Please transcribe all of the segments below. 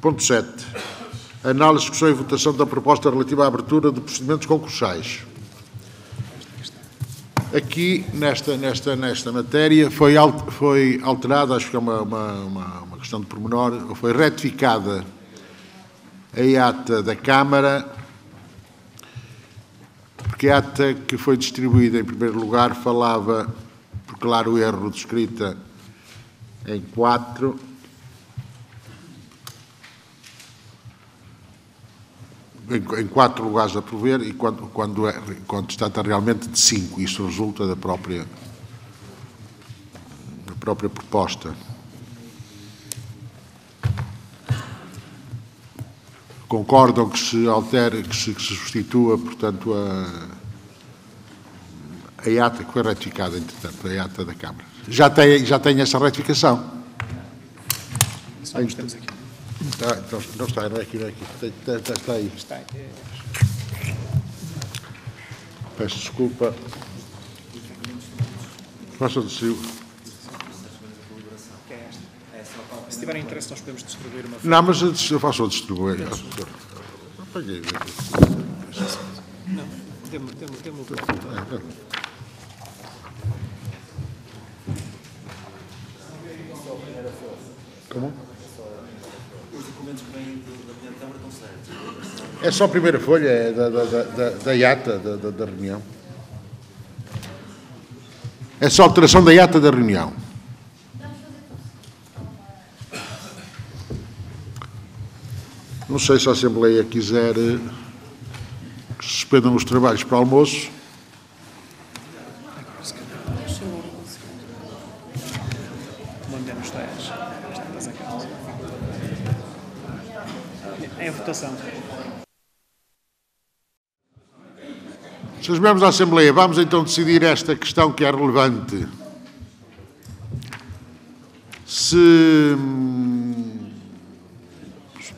Ponto 7. Análise, discussão e votação da proposta relativa à abertura de procedimentos concursais. Aqui, nesta matéria, foi alterada, acho que é uma questão de pormenor, foi retificada a ata da Câmara, porque a ata que foi distribuída, em primeiro lugar, falava, por claro erro de escrita, em 4. Em 4 lugares a prover, e quando se trata realmente de 5. Isso resulta da própria proposta. Concordam que se altere, que se substitua, portanto, a ata que foi retificada, entretanto, a ata da Câmara. Já tem essa retificação? Temos aqui. Então, não está, não é aqui. Está aí. Está. Peço desculpa. Faça de si. Se tiverem interesse, nós podemos distribuir uma... Não, mas eu faço a distribuir. Apaguei. Não, dê-me o bloco. Como? Os documentos que vêm da Presidente da Câmara estão certos. É só a primeira folha, é da ata da reunião. É só a alteração da ata da reunião. Não sei se a Assembleia quiser que se suspendam os trabalhos para o almoço. Mandemos estas aqui. É a votação. Senhores membros da Assembleia, vamos então decidir esta questão que é relevante. Se,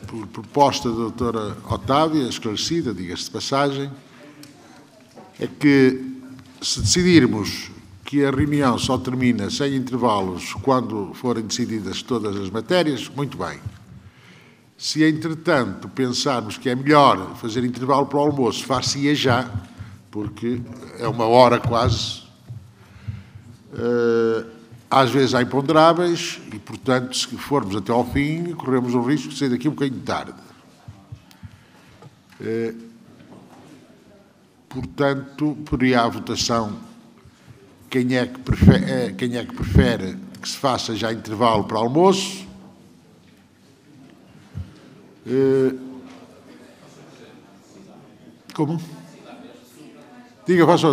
por proposta da doutora Otávia, esclarecida, diga-se de passagem, é que se decidirmos que a reunião só termina sem intervalos quando forem decididas todas as matérias, muito bem. Se, entretanto, pensarmos que é melhor fazer intervalo para o almoço, far-se-ia já, porque é 1 hora quase. Às vezes há imponderáveis e, portanto, se formos até ao fim, corremos o risco de sair daqui um bocadinho tarde. Portanto, poderia a votação, quem é que prefere que se faça já intervalo para almoço? Como? Diga, Sra.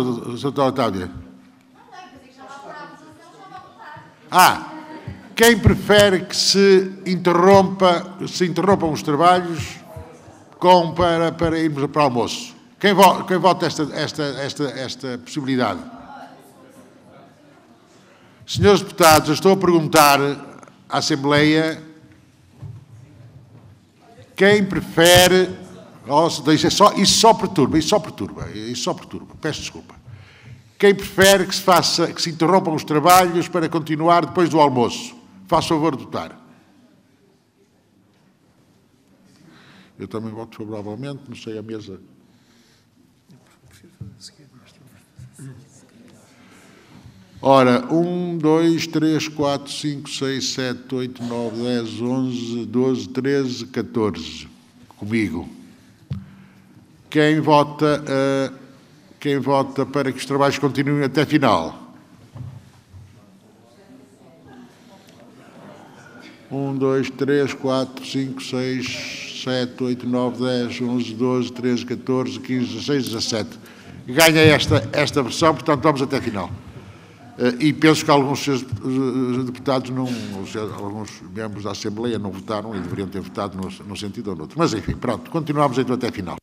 Otávia. Quem prefere que se interrompam os trabalhos para irmos para o almoço? Quem vota esta possibilidade? Senhores deputados, eu estou a perguntar à Assembleia quem prefere... Isso só perturba. Peço desculpa. Quem prefere que se interrompam os trabalhos para continuar depois do almoço? Faça favor de votar. Eu também voto favoravelmente, não sei a mesa. Ora, 1, 2, 3, 4, 5, 6, 7, 8, 9, 10, 11, 12, 13, 14. Comigo. Quem vota para que os trabalhos continuem até final? 1, 2, 3, 4, 5, 6, 7, 8, 9, 10, 11, 12, 13, 14, 15, 16, 17. Ganha esta versão, portanto, vamos até final. E penso que alguns deputados, alguns membros da Assembleia não votaram e deveriam ter votado num sentido ou no outro. Mas, enfim, pronto, continuamos então até final.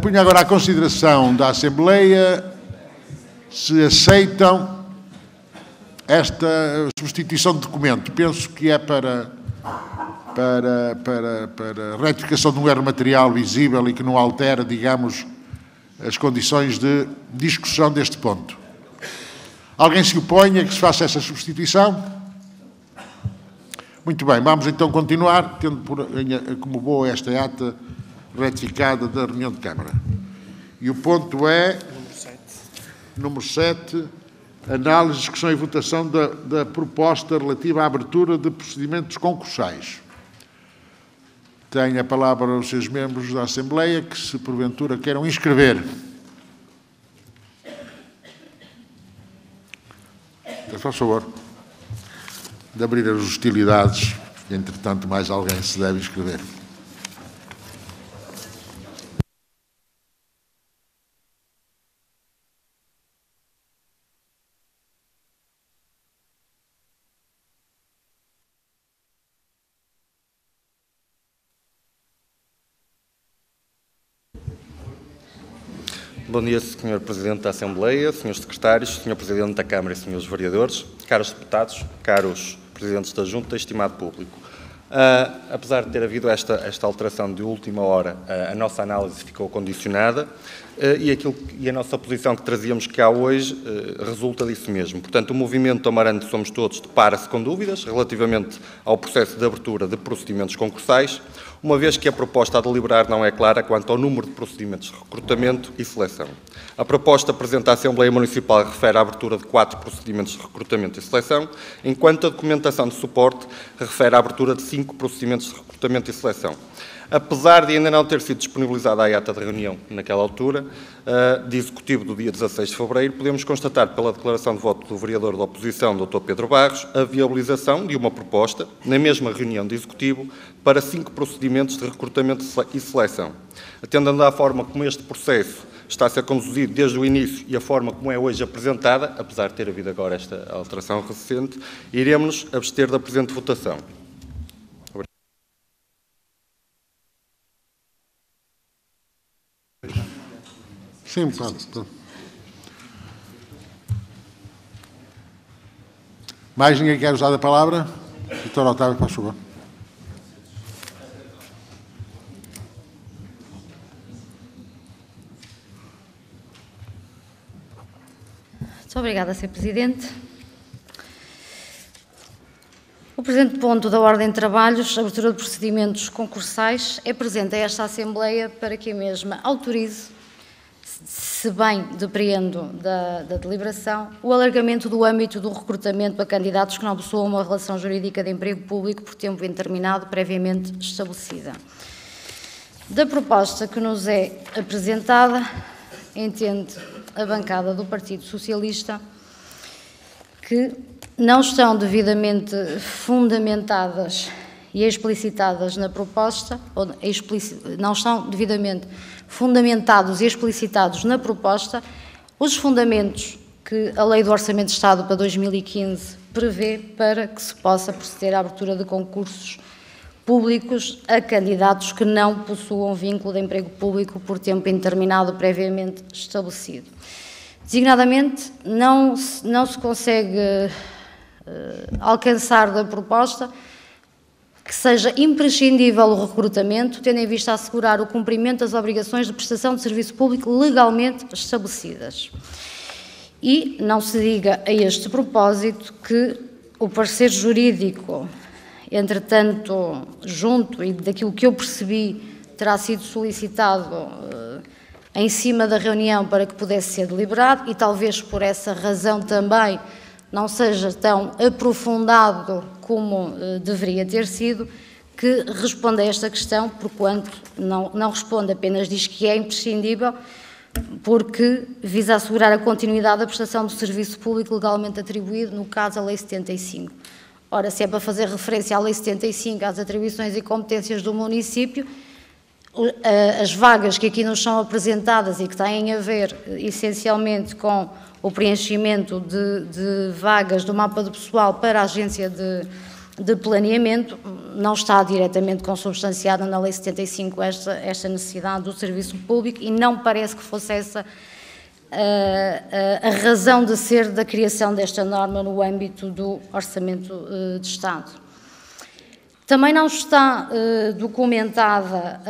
Ponho agora à consideração da Assembleia se aceitam esta substituição de documento. Penso que é para retificação de um erro material visível e que não altera, digamos, as condições de discussão deste ponto. Alguém se opõe a que se faça essa substituição? Muito bem, vamos então continuar, tendo como boa esta ata retificada da reunião de Câmara. E o ponto é, número 7, análise, discussão e votação da proposta relativa à abertura de procedimentos concursais. Tenho a palavra os seus membros da Assembleia que, se porventura queiram inscrever. Faz favor de abrir as hostilidades, entretanto mais alguém se deve inscrever. Bom dia, Sr. Presidente da Assembleia, Srs. Secretários, Sr. Presidente da Câmara e Srs. Vereadores, caros deputados, caros Presidentes da Junta e estimado público. Apesar de ter havido esta alteração de última hora, a nossa análise ficou condicionada e a nossa posição que trazíamos cá hoje resulta disso mesmo. Portanto, o movimento Amarante Somos Todos depara-se com dúvidas relativamente ao processo de abertura de procedimentos concursais, uma vez que a proposta a deliberar não é clara quanto ao número de procedimentos de recrutamento e seleção. A proposta apresenta à Assembleia Municipal refere à abertura de 4 procedimentos de recrutamento e seleção, enquanto a documentação de suporte refere à abertura de 5 procedimentos de recrutamento e seleção. Apesar de ainda não ter sido disponibilizada a ata de reunião naquela altura, de executivo do dia 16 de fevereiro, podemos constatar pela declaração de voto do vereador da oposição, Dr. Pedro Barros, a viabilização de uma proposta, na mesma reunião de executivo, para 5 procedimentos de recrutamento e seleção. Atendendo à forma como este processo está a ser conduzido desde o início e a forma como é hoje apresentada, apesar de ter havido agora esta alteração recente, iremos nos abster da presente votação. Sim, pronto. Mais ninguém quer usar a palavra? Dr. Otávio, faz favor. Muito obrigada, Sr. Presidente. O presente ponto da ordem de trabalhos, abertura de procedimentos concursais, é presente a esta Assembleia para que a mesma autorize, se bem depreendo da deliberação, o alargamento do âmbito do recrutamento para candidatos que não possuam uma relação jurídica de emprego público por tempo indeterminado previamente estabelecida. Da proposta que nos é apresentada, entende a bancada do Partido Socialista que não estão devidamente fundamentadas e explicitadas na proposta, ou não estão devidamente fundamentados e explicitados na proposta os fundamentos que a Lei do Orçamento de Estado para 2015 prevê para que se possa proceder à abertura de concursos públicos a candidatos que não possuam vínculo de emprego público por tempo indeterminado previamente estabelecido. Designadamente, não se consegue alcançar da proposta que seja imprescindível o recrutamento, tendo em vista assegurar o cumprimento das obrigações de prestação de serviço público legalmente estabelecidas. E não se diga a este propósito que o parecer jurídico, entretanto, junto e daquilo que eu percebi, terá sido solicitado em cima da reunião para que pudesse ser deliberado e talvez por essa razão também não seja tão aprofundado como deveria ter sido, que responde a esta questão, porquanto não responde, apenas diz que é imprescindível, porque visa assegurar a continuidade da prestação do serviço público legalmente atribuído, no caso a Lei 75. Ora, se é para fazer referência à Lei 75, às atribuições e competências do município, as vagas que aqui nos são apresentadas e que têm a ver essencialmente com o preenchimento de vagas do mapa do pessoal para a agência de planeamento, não está diretamente consubstanciada na Lei 75 esta necessidade do serviço público e não parece que fosse essa a razão de ser da criação desta norma no âmbito do Orçamento de Estado. Também não está documentada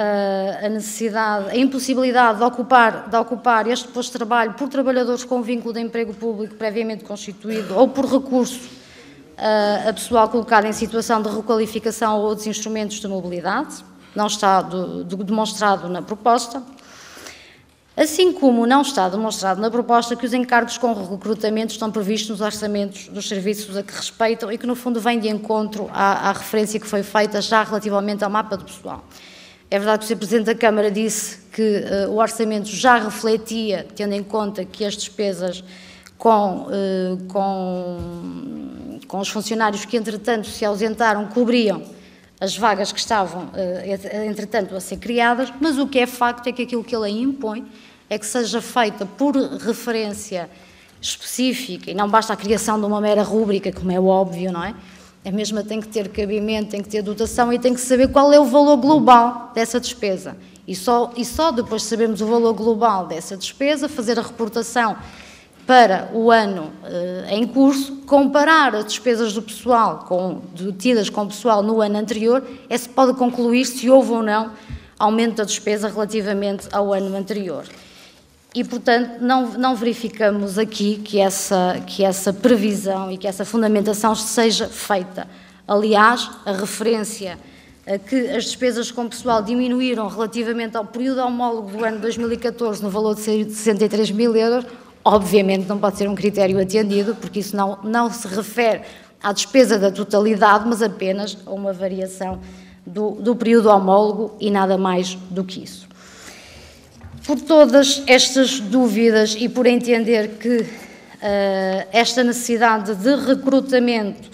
a necessidade, a impossibilidade de ocupar este posto de trabalho por trabalhadores com vínculo de emprego público previamente constituído ou por recurso a pessoal colocado em situação de requalificação ou outros instrumentos de mobilidade, não está demonstrado na proposta, assim como não está demonstrado na proposta que os encargos com recrutamento estão previstos nos orçamentos dos serviços a que respeitam e que, no fundo, vem de encontro à referência que foi feita já relativamente ao mapa do pessoal. É verdade que o Sr. Presidente da Câmara disse que o orçamento já refletia, tendo em conta que as despesas com os funcionários que, entretanto, se ausentaram, cobriam as vagas que estavam, entretanto, a ser criadas, mas o que é facto é que aquilo que ele aí impõe é que seja feita por referência específica, e não basta a criação de uma mera rúbrica, como é óbvio, não é? A mesma tem que ter cabimento, tem que ter dotação e tem que saber qual é o valor global dessa despesa. E só depois de sabermos o valor global dessa despesa, fazer a reportação para o ano em curso, comparar as despesas do pessoal tidas com o pessoal no ano anterior, se pode concluir se houve ou não aumento da despesa relativamente ao ano anterior. E, portanto, não verificamos aqui que essa previsão e que essa fundamentação seja feita. Aliás, a referência a que as despesas com pessoal diminuíram relativamente ao período homólogo do ano 2014 no valor de 63 mil euros, obviamente não pode ser um critério atendido, porque isso não se refere à despesa da totalidade, mas apenas a uma variação do período homólogo e nada mais do que isso. Por todas estas dúvidas e por entender que esta necessidade de recrutamento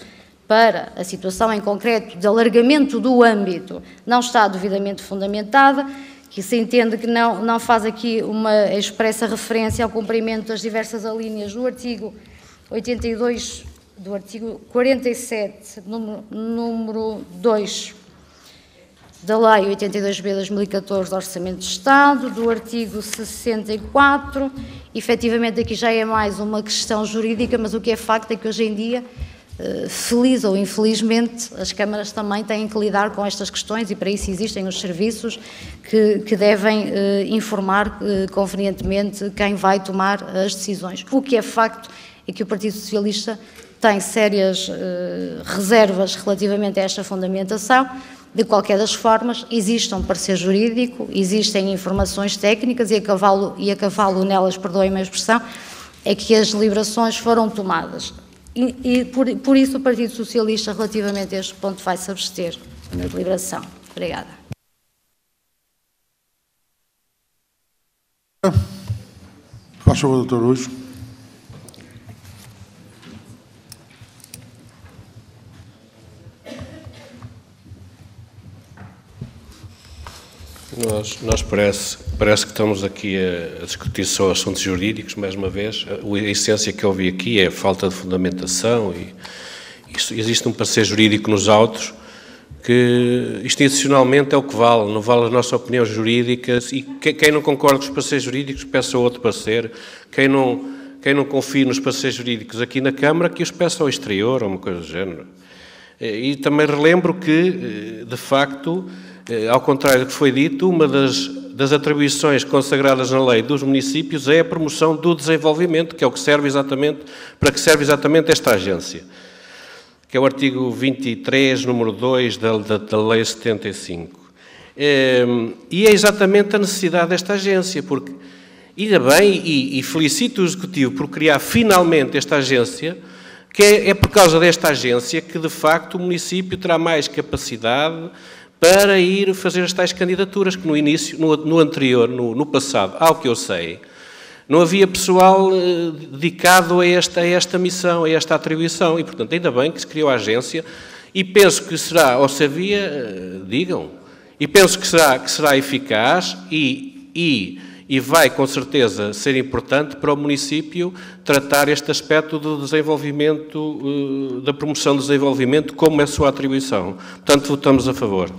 para a situação em concreto de alargamento do âmbito não está devidamente fundamentada, que se entende que não faz aqui uma expressa referência ao cumprimento das diversas alíneas do artigo 82, do artigo 47, número 2, da Lei 82/2014 do Orçamento de Estado, do artigo 64, efetivamente aqui já é mais uma questão jurídica, mas o que é facto é que hoje em dia, feliz ou infelizmente, as câmaras também têm que lidar com estas questões e para isso existem os serviços que devem informar convenientemente quem vai tomar as decisões. O que é facto é que o Partido Socialista tem sérias reservas relativamente a esta fundamentação. De qualquer das formas, existe um parecer jurídico, existem informações técnicas e a cavalo nelas, perdoem-me a expressão, é que as deliberações foram tomadas. E por isso o Partido Socialista, relativamente a este ponto, vai se abster na deliberação. Obrigada. Faz favor, Dr. Luís. Nós parece que estamos aqui a discutir só assuntos jurídicos, mais uma vez. A essência que eu vi aqui é a falta de fundamentação e existe um parecer jurídico nos autos que institucionalmente é o que vale, não vale a nossa opinião jurídica e quem não concorda com os pareceres jurídicos peça outro parecer, quem não confia nos pareceres jurídicos aqui na Câmara que os peça ao exterior ou uma coisa do género. E também relembro que, de facto, ao contrário do que foi dito, uma das atribuições consagradas na lei dos municípios é a promoção do desenvolvimento, que é o que serve exatamente, para que serve exatamente esta agência, que é o artigo 23, número 2 da lei 75. E é exatamente a necessidade desta agência, porque, ainda bem, e felicito o Executivo por criar finalmente esta agência, que é por causa desta agência que, de facto, o município terá mais capacidade para ir fazer as tais candidaturas, que no início, no anterior, no passado, ao que eu sei, não havia pessoal dedicado a esta missão, a esta atribuição, e, portanto, ainda bem que se criou a agência, e penso que será, ou se havia, digam, e penso que será eficaz e vai, com certeza, ser importante para o município tratar este aspecto do desenvolvimento, da promoção do desenvolvimento, como é a sua atribuição. Portanto, votamos a favor.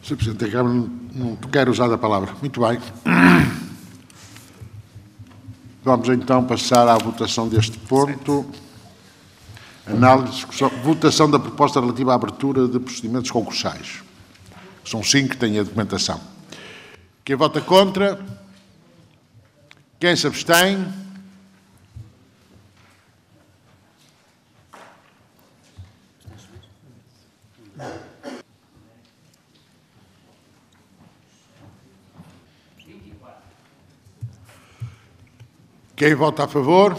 Sr. Presidente da Câmara, não quero usar a palavra. Muito bem. Vamos então passar à votação deste ponto. Análise, discussão, votação da proposta relativa à abertura de procedimentos concursais. São 5 que têm a documentação. Quem vota contra? Quem se abstém? Quem vota a favor?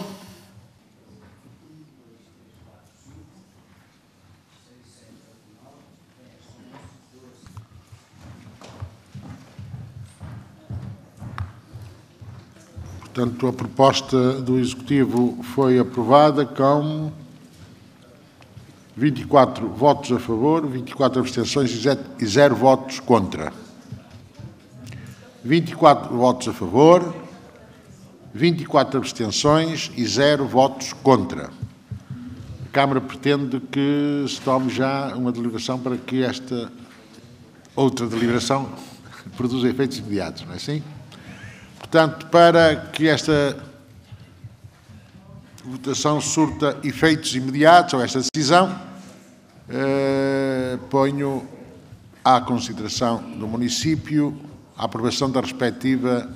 Portanto, a proposta do Executivo foi aprovada com 24 votos a favor, 24 abstenções e 0 votos contra. 24 votos a favor, 24 abstenções e 0 votos contra. A Câmara pretende que se tome já uma deliberação para que esta outra deliberação produza efeitos imediatos, não é assim? Portanto, para que esta votação surta efeitos imediatos, ou esta decisão, ponho à consideração do município a aprovação da respectiva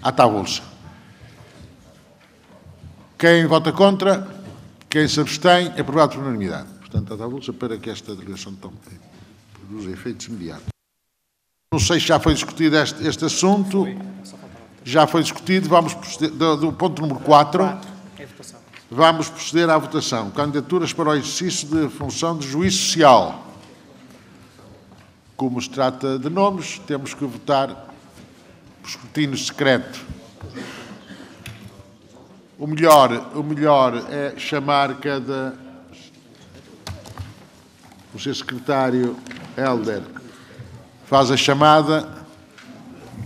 ata avulsa. Quem vota contra? Quem se abstém? É aprovado por unanimidade. Portanto, ata avulsa para que esta deliberação produza efeitos imediatos. Não sei se já foi discutido este assunto. Já foi discutido. Vamos proceder, do ponto número 4. É votação. Vamos proceder à votação. Candidaturas para o exercício de função de juiz social. Como se trata de nomes, temos que votar por escrutínio secreto. O melhor é chamar cada... O seu secretário Helder faz a chamada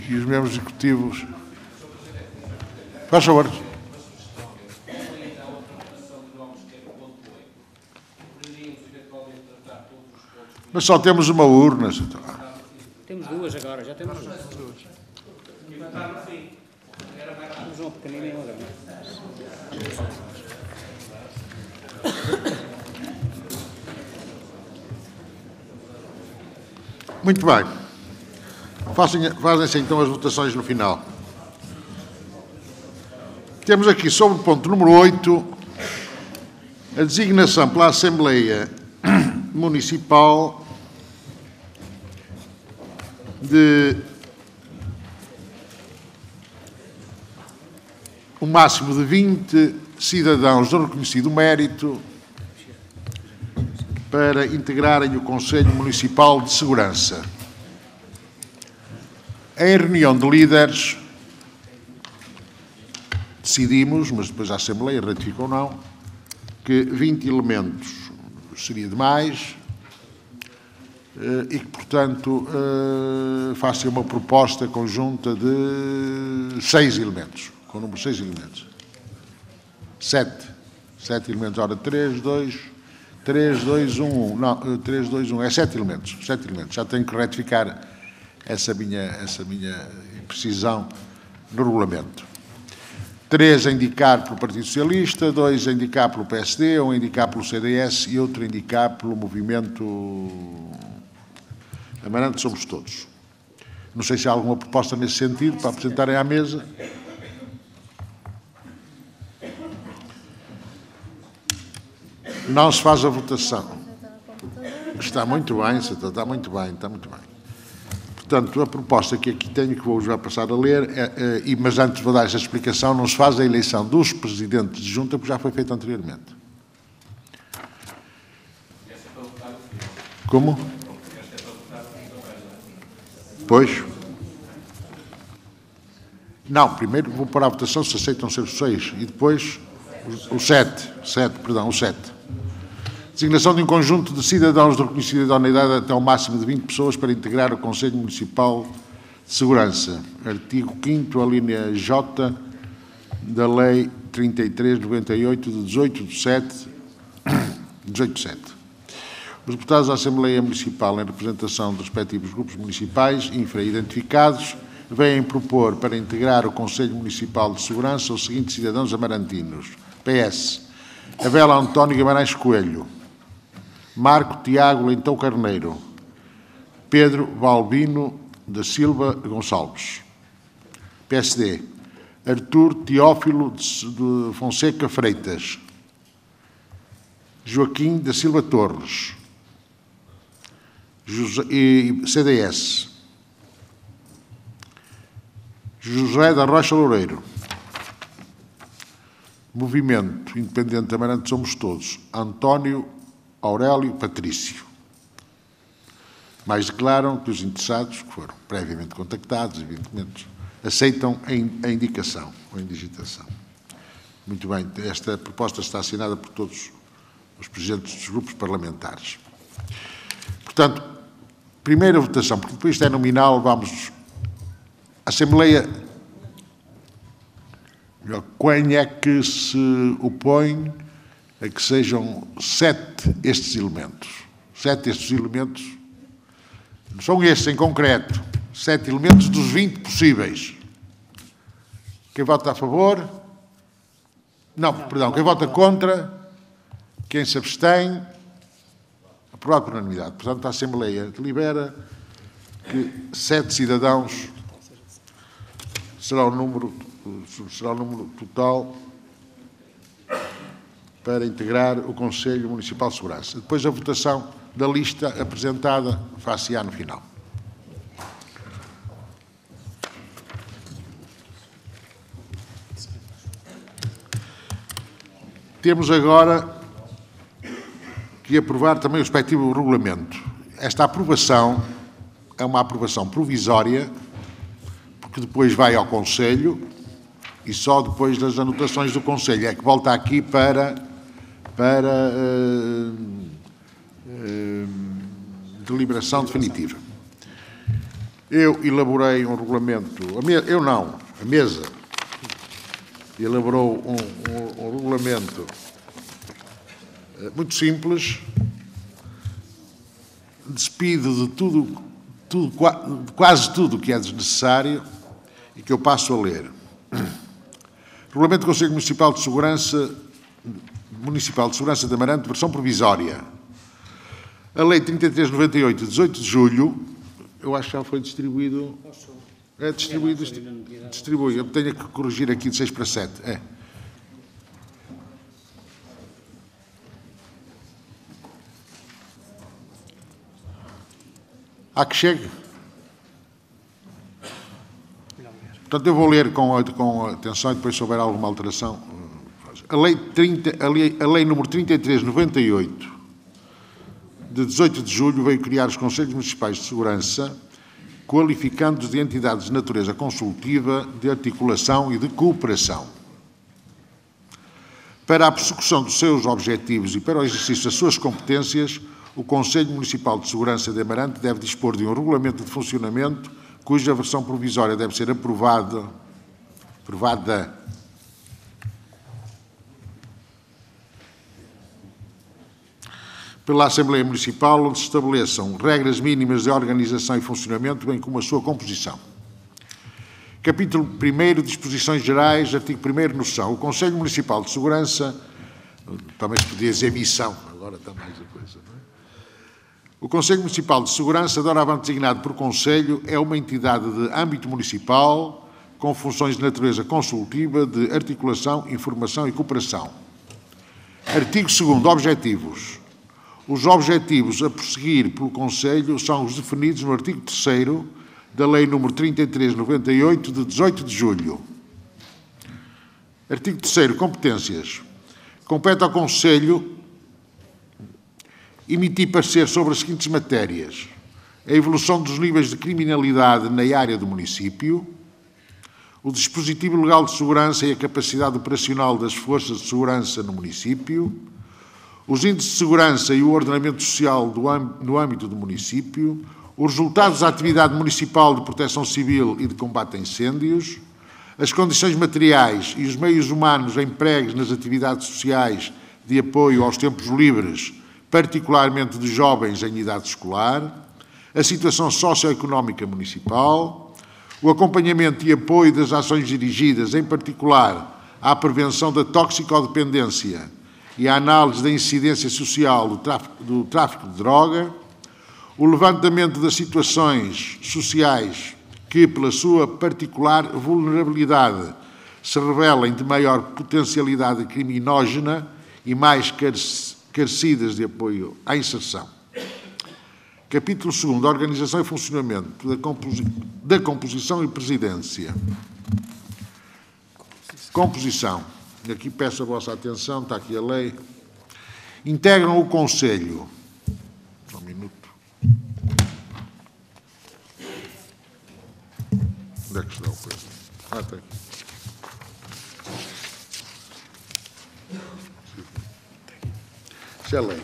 e os membros executivos... Faz favor. Mas só temos uma urna. Temos duas agora, já temos duas. Temos uma pequenina e uma grande. Muito bem. Fazem-se então as votações no final. Temos aqui, sobre o ponto número 8, a designação pela Assembleia Municipal de um máximo de 20 cidadãos de reconhecido mérito para integrarem o Conselho Municipal de Segurança. Em reunião de líderes, decidimos, mas depois a Assembleia ratificou ou não, que 20 elementos seria demais e que, portanto, faça uma proposta conjunta de 6 elementos, com o número 6 elementos. 7 elementos. Ora, 3, 2, 1. Não, 3, 2, 1. É 7 elementos. 7 elementos. Já tenho que retificar essa minha imprecisão no regulamento. 3 a indicar pelo Partido Socialista, 2 a indicar pelo PSD, 1 a indicar pelo CDS e outro a indicar pelo Movimento Amarante. Somos todos. Não sei se há alguma proposta nesse sentido para apresentarem à mesa. Não se faz a votação. Está muito bem, está muito bem. Portanto, a proposta que aqui tenho, que vou já passar a ler, mas antes vou dar esta explicação, não se faz a eleição dos presidentes de junta, porque já foi feita anteriormente. Como? Pois. Não, primeiro vou pôr à votação se aceitam ser os 6 e depois o 7. Designação de um conjunto de cidadãos de reconhecida idoneidade até ao máximo de 20 pessoas para integrar o Conselho Municipal de Segurança. Artigo 5º, a linha J da Lei 33/98, de 18/7. Os deputados da Assembleia Municipal, em representação dos respectivos grupos municipais infra-identificados, vêm propor para integrar o Conselho Municipal de Segurança os seguintes cidadãos amarantinos. PS. Abel António Guimarães Coelho. Marco Tiago Leitão Carneiro. Pedro Balbino da Silva Gonçalves. PSD. Artur Teófilo de Fonseca Freitas. Joaquim da Silva Torres. CDS, José da Rocha Loureiro, Movimento Independente de Amarante Somos Todos, António Aurélio Patrício. Mais declaram que os interessados, que foram previamente contactados, evidentemente, aceitam a indicação, ou a indigitação. Muito bem, esta proposta está assinada por todos os presidentes dos grupos parlamentares. Portanto, primeira votação, porque depois isto é nominal, vamos... A Assembleia... Quem é que se opõe a que sejam 7 estes elementos? 7 estes elementos... Não são estes em concreto. 7 elementos dos 20 possíveis. Quem vota a favor? Não, perdão. Quem vota contra? Quem se abstém? Aprovado por unanimidade. Portanto, a Assembleia delibera que 7 cidadãos será o número total para integrar o Conselho Municipal de Segurança. Depois a votação da lista apresentada far-se-á no final. Temos agora que aprovar também o respectivo regulamento. Esta aprovação é uma aprovação provisória, porque depois vai ao Conselho e só depois das anotações do Conselho é que volta aqui para deliberação definitiva. Eu elaborei um regulamento, a mesa elaborou um regulamento muito simples, despido de quase tudo que é desnecessário e que eu passo a ler. Regulamento do Conselho Municipal de Segurança de Amarante, versão provisória. A Lei 3398, de 18 de julho, eu acho que já foi distribuído. É distribuído. Distribui. Eu tenho que corrigir aqui de 6 para 7. É. Há que chegue. Portanto, eu vou ler com atenção e depois, se houver alguma alteração. A lei número 3398, de 18 de julho, veio criar os Conselhos Municipais de Segurança, qualificando-os de entidades de natureza consultiva, de articulação e de cooperação. Para a persecução dos seus objetivos e para o exercício das suas competências, o Conselho Municipal de Segurança de Amarante deve dispor de um regulamento de funcionamento, cuja versão provisória deve ser aprovada pela Assembleia Municipal, onde se estabeleçam regras mínimas de organização e funcionamento, bem como a sua composição. Capítulo 1, Disposições Gerais, artigo 1º, noção. O Conselho Municipal de Segurança, também se podia dizer missão, agora está mais a coisa, não é? O Conselho Municipal de Segurança, doravante designado por Conselho, é uma entidade de âmbito municipal, com funções de natureza consultiva, de articulação, informação e cooperação. Artigo 2º, objetivos. Os objetivos a prosseguir pelo Conselho são os definidos no artigo 3º da Lei nº 3398, de 18 de julho. Artigo 3º, competências. Compete ao Conselho emitir parecer sobre as seguintes matérias: a evolução dos níveis de criminalidade na área do município, o dispositivo legal de segurança e a capacidade operacional das forças de segurança no município, os índices de segurança e o ordenamento social no âmbito do município, os resultados da atividade municipal de proteção civil e de combate a incêndios, as condições materiais e os meios humanos empregues nas atividades sociais de apoio aos tempos livres, particularmente de jovens em idade escolar, a situação socioeconómica municipal, o acompanhamento e apoio das ações dirigidas, em particular, à prevenção da toxicodependência e à análise da incidência social do tráfico de droga, o levantamento das situações sociais que, pela sua particular vulnerabilidade, se revelem de maior potencialidade criminógena e mais carecidas de apoio à inserção. Capítulo 2º, Organização e Funcionamento da Composição e Presidência. Composição. E aqui peço a vossa atenção, está aqui a lei. Integram o Conselho. Só um minuto. Onde é que está o coisa? Ah, está aqui. Isso é lei.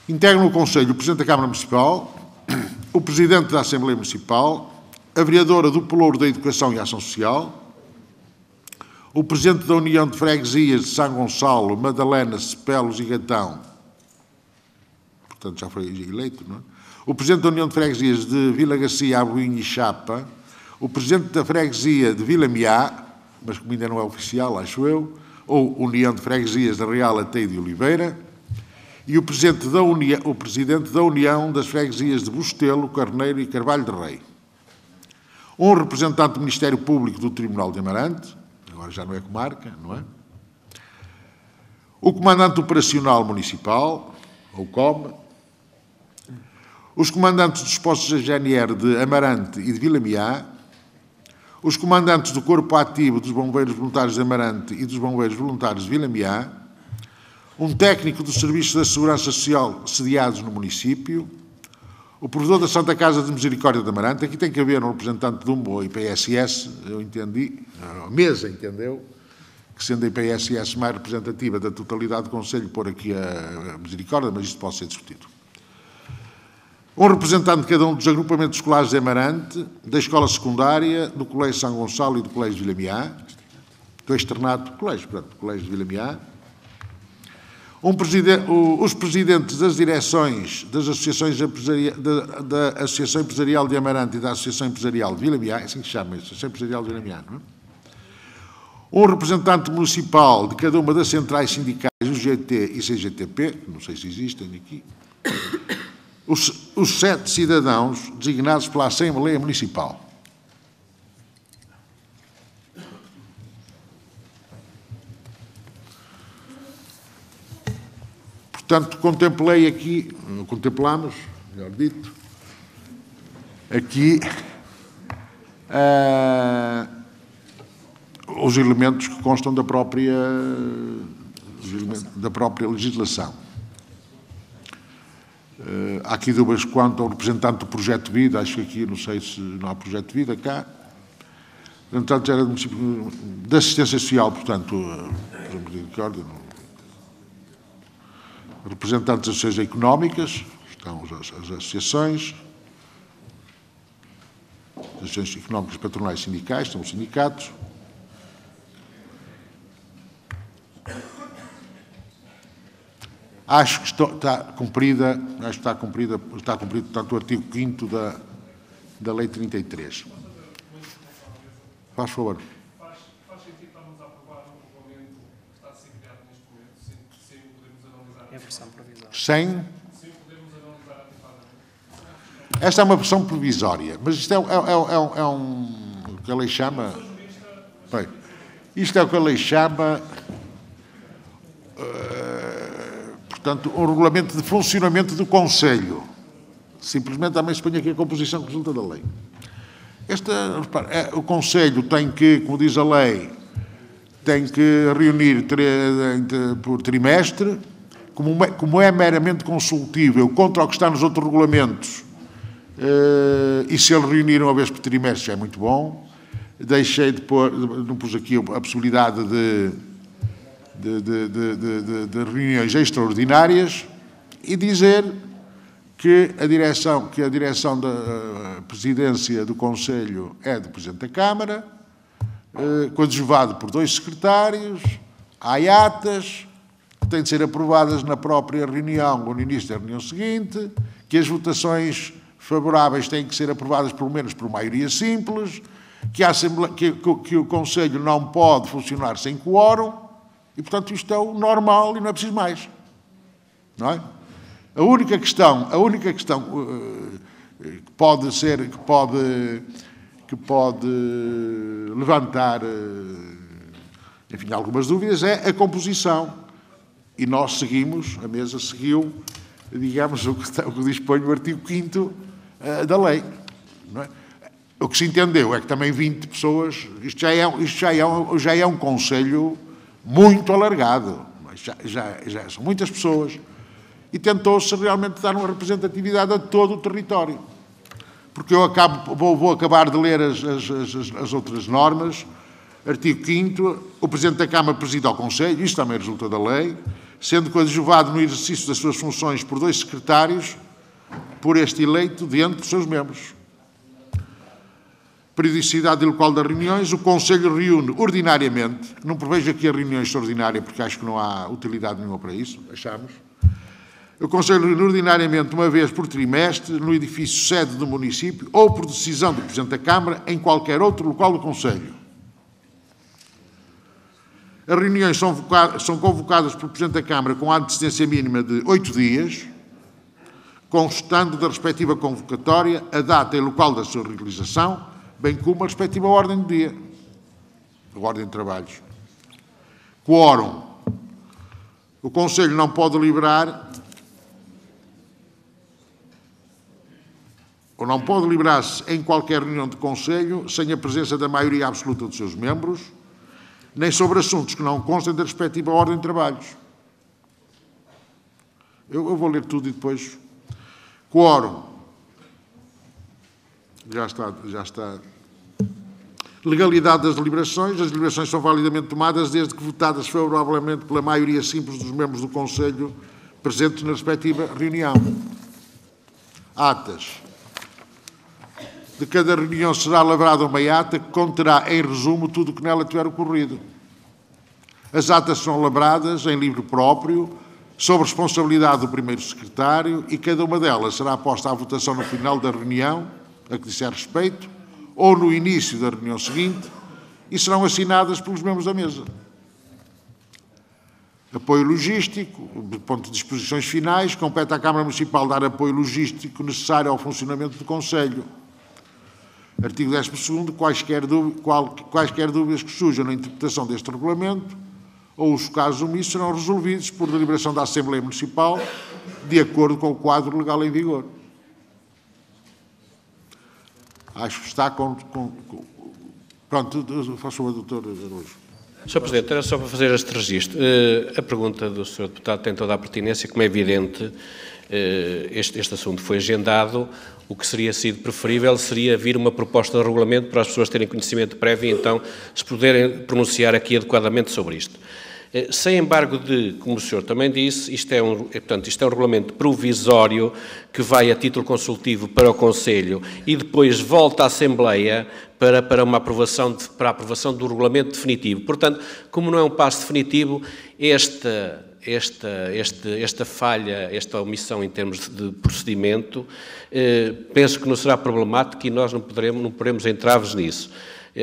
Integram o Conselho o Presidente da Câmara Municipal, o Presidente da Assembleia Municipal, a Vereadora do Pelouro da Educação e Ação Social, o Presidente da União de Freguesias de São Gonçalo, Madalena, Cepelos e Gatão, portanto já foi eleito, não é? O Presidente da União de Freguesias de Vila Garcia, Abuinho e Chapa, o Presidente da Freguesia de Vila Miá, mas como ainda não é oficial, acho eu, ou União de Freguesias de Real Ateio de Oliveira, e o Presidente da União das Freguesias de Bustelo, Carneiro e Carvalho de Rei. Um representante do Ministério Público do Tribunal de Amarante, agora já não é comarca, não é? O Comandante Operacional Municipal, ou COM, os Comandantes dos Postos da GNR de Amarante e de Vila Miá, os Comandantes do Corpo Ativo dos Bombeiros Voluntários de Amarante e dos Bombeiros Voluntários de Vila Miá, um técnico dos Serviços da Segurança Social sediados no município, o provedor da Santa Casa de Misericórdia de Amarante. Aqui tem que haver um representante de UMBO e PSS, eu entendi, a mesa entendeu, que sendo a IPSS mais representativa da totalidade do Conselho, pôr aqui a Misericórdia, mas isto pode ser discutido. Um representante de cada um dos agrupamentos escolares de Amarante, da Escola Secundária, do Colégio São Gonçalo e do Colégio de Vila Miá, do externato do Colégio, portanto, do Colégio de Vila Miá. Os presidentes das direções das associações da Associação Empresarial de Amarante e da Associação Empresarial de Vila Miá, é assim que se chama, Associação Empresarial de Vila Miá, não é? Um representante municipal de cada uma das centrais sindicais, UGT e CGTP, que não sei se existem aqui, os 7 cidadãos designados pela Assembleia Municipal. Portanto, contemplei aqui, contemplamos, melhor dito, aqui os elementos que constam da própria legislação. Há aqui dúvidas quanto ao representante do Projeto de Vida, acho que aqui, não sei se não há Projeto de Vida cá. Portanto, era do município da Assistência Social, portanto, representantes das associações económicas, estão as associações, as associações económicas, patronais e sindicais, estão os sindicatos. Acho que está cumprido, portanto, o artigo 5º da Lei 33. Faz favor. Faz sentido estarmos a aprovar um regulamento que está a ser criado neste momento, sem o podermos analisar. É a versão provisória. Sem Podermos analisar adequadamente. Esta é uma versão provisória, mas isto é o que a lei chama... Bem, isto é o que a lei chama... portanto, um regulamento de funcionamento do Conselho. Simplesmente também se põe aqui a composição que resulta da lei. O Conselho tem que, como diz a lei, tem que reunir por trimestre, como é meramente consultível contra o que está nos outros regulamentos, e se ele reunir uma vez por trimestre já é muito bom. Deixei de pôr, não pus aqui a possibilidade de reuniões extraordinárias e dizer que a direção da presidência do Conselho é do Presidente da Câmara, coadjuvado por 2 secretários, há atas que têm de ser aprovadas na própria reunião ou no início da reunião seguinte, que as votações favoráveis têm que ser aprovadas pelo menos por maioria simples, que o Conselho não pode funcionar sem quórum. E, portanto, isto é o normal e não é preciso mais. Não é? A única questão que pode levantar, enfim, algumas dúvidas é a composição. E nós seguimos, a mesa seguiu digamos, o que dispõe o artigo 5º da lei. Não é? O que se entendeu é que também 20 pessoas, isto já é um conselho muito alargado, mas já são muitas pessoas, e tentou-se realmente dar uma representatividade a todo o território. Porque eu vou acabar de ler as outras normas. Artigo 5º, o Presidente da Câmara preside ao Conselho, isto também resulta da lei, sendo coadjuvado no exercício das suas funções por 2 secretários, por este eleito dentre dos seus membros. Periodicidade e local das reuniões, o Conselho reúne ordinariamente, não prevejo aqui as reuniões extraordinárias, porque acho que não há utilidade nenhuma para isso, achamos. O Conselho reúne ordinariamente uma vez por trimestre no edifício sede do município ou por decisão do Presidente da Câmara em qualquer outro local do Conselho. As reuniões são convocadas pelo Presidente da Câmara com a antecedência mínima de 8 dias, constando da respectiva convocatória a data e local da sua realização, bem como a respectiva ordem do dia, a ordem de trabalhos. Quórum. O Conselho não pode deliberar ou não pode deliberar-se em qualquer reunião de Conselho sem a presença da maioria absoluta dos seus membros, nem sobre assuntos que não constem da respectiva ordem de trabalhos. Eu vou ler tudo e depois... Quórum. Já está. Legalidade das deliberações. As deliberações são validamente tomadas desde que votadas favoravelmente pela maioria simples dos membros do Conselho presentes na respectiva reunião. Atas. De cada reunião será lavrada uma ata que conterá, em resumo, tudo o que nela tiver ocorrido. As atas são lavradas em livro próprio, sob responsabilidade do primeiro secretário, e cada uma delas será posta à votação no final da reunião, a que disser respeito, ou no início da reunião seguinte, e serão assinadas pelos membros da mesa. Apoio logístico, do ponto de disposições finais, compete à Câmara Municipal dar apoio logístico necessário ao funcionamento do Conselho. Artigo 12º, quaisquer dúvidas que surjam na interpretação deste regulamento ou os casos omissos serão resolvidos por deliberação da Assembleia Municipal de acordo com o quadro legal em vigor. Acho que está Pronto, faço favor, doutor Araújo. Sr. Presidente, era só para fazer este registro. A pergunta do Sr. Deputado tem toda a pertinência, como é evidente, este assunto foi agendado. O que seria sido preferível seria vir uma proposta de regulamento para as pessoas terem conhecimento prévio e então se poderem pronunciar aqui adequadamente sobre isto. Sem embargo como o senhor também disse, isto é um regulamento provisório que vai a título consultivo para o Conselho e depois volta à Assembleia para a aprovação do regulamento definitivo. Portanto, como não é um passo definitivo, esta falha, esta omissão em termos de procedimento, penso que não será problemático e nós não poremos entraves nisso.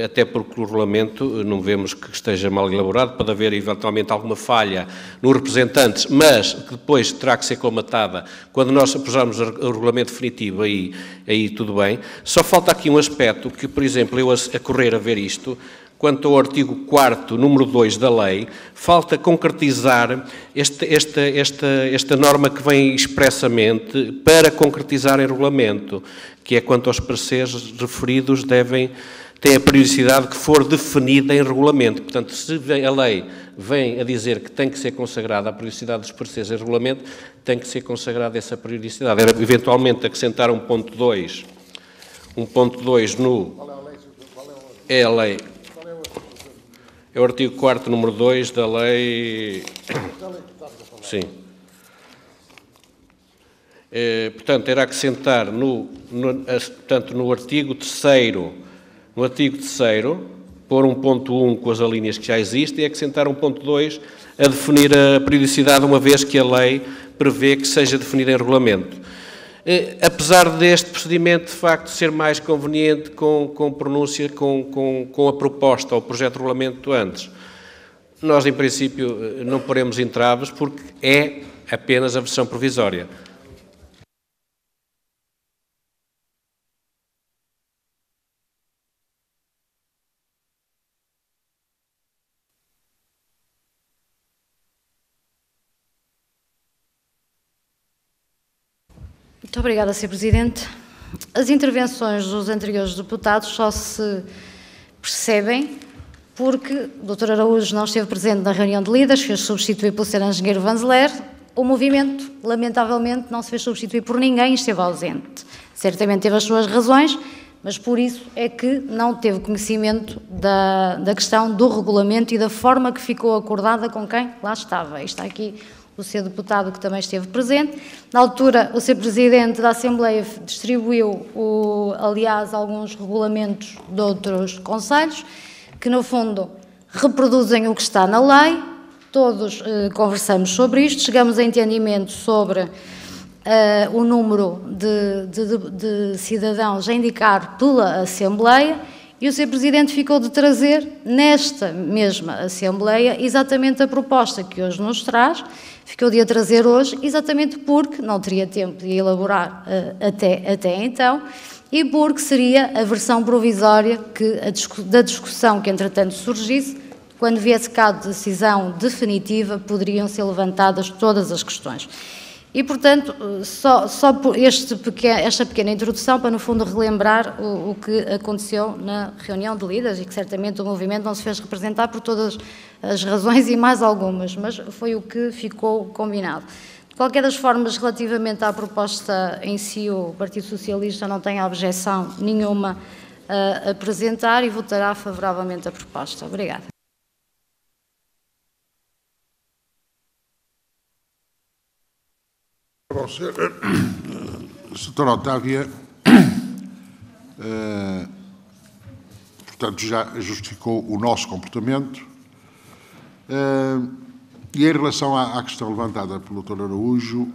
Até porque o regulamento não vemos que esteja mal elaborado, pode haver eventualmente alguma falha nos representantes, mas que depois terá que ser colmatada quando nós aprovarmos o regulamento definitivo, aí tudo bem. Só falta aqui um aspecto que, por exemplo, eu a correr a ver isto, quanto ao artigo 4º, número 2 da lei, falta concretizar esta norma que vem expressamente para concretizar em regulamento, que é quanto aos pareceres referidos tem a periodicidade que for definida em regulamento. Portanto, se a lei vem a dizer que tem que ser consagrada a periodicidade dos pareceres em regulamento, tem que ser consagrada essa periodicidade. Era eventualmente acrescentar um ponto 2 no... É a lei. É o artigo 4º, número 2 da lei... Sim. Portanto, era acrescentar no artigo 3º, no artigo 3º, pôr um ponto 1 com as alíneas que já existem e acrescentar um ponto 2 a definir a periodicidade, uma vez que a lei prevê que seja definida em regulamento. Apesar deste procedimento, de facto, ser mais conveniente com pronúncia, com a proposta ou projeto de regulamento antes, nós, em princípio, não poremos entraves porque é apenas a versão provisória. Muito obrigada, Sr. Presidente. As intervenções dos anteriores deputados só se percebem porque o Dr. Araújo não esteve presente na reunião de líderes, fez substituir pelo Sr. Engenheiro Vanzeler. O movimento, lamentavelmente, não se fez substituir por ninguém e esteve ausente. Certamente teve as suas razões, mas por isso é que não teve conhecimento da questão do regulamento e da forma que ficou acordada com quem lá estava. E está aqui o Sr. Deputado que também esteve presente. Na altura, o Sr. Presidente da Assembleia distribuiu, aliás, alguns regulamentos de outros conselhos, que no fundo reproduzem o que está na lei. Todos conversamos sobre isto, chegamos a entendimento sobre o número de cidadãos a indicar pela Assembleia e o Sr. Presidente ficou de trazer nesta mesma Assembleia exatamente a proposta que hoje nos traz, ficou de a trazer hoje exatamente porque não teria tempo de elaborar até então e porque seria a versão provisória da discussão que entretanto surgisse. Quando viesse cá de decisão definitiva, poderiam ser levantadas todas as questões. E, portanto, só por esta pequena introdução, para, no fundo, relembrar o que aconteceu na reunião de líderes e que, certamente, o movimento não se fez representar por todas as razões e mais algumas, mas foi o que ficou combinado. De qualquer das formas, relativamente à proposta em si, o Partido Socialista não tem objeção nenhuma a apresentar e votará favoravelmente a proposta. Obrigada. Sra. Otávia, portanto, já justificou o nosso comportamento. E em relação à questão levantada pelo Dr. Araújo,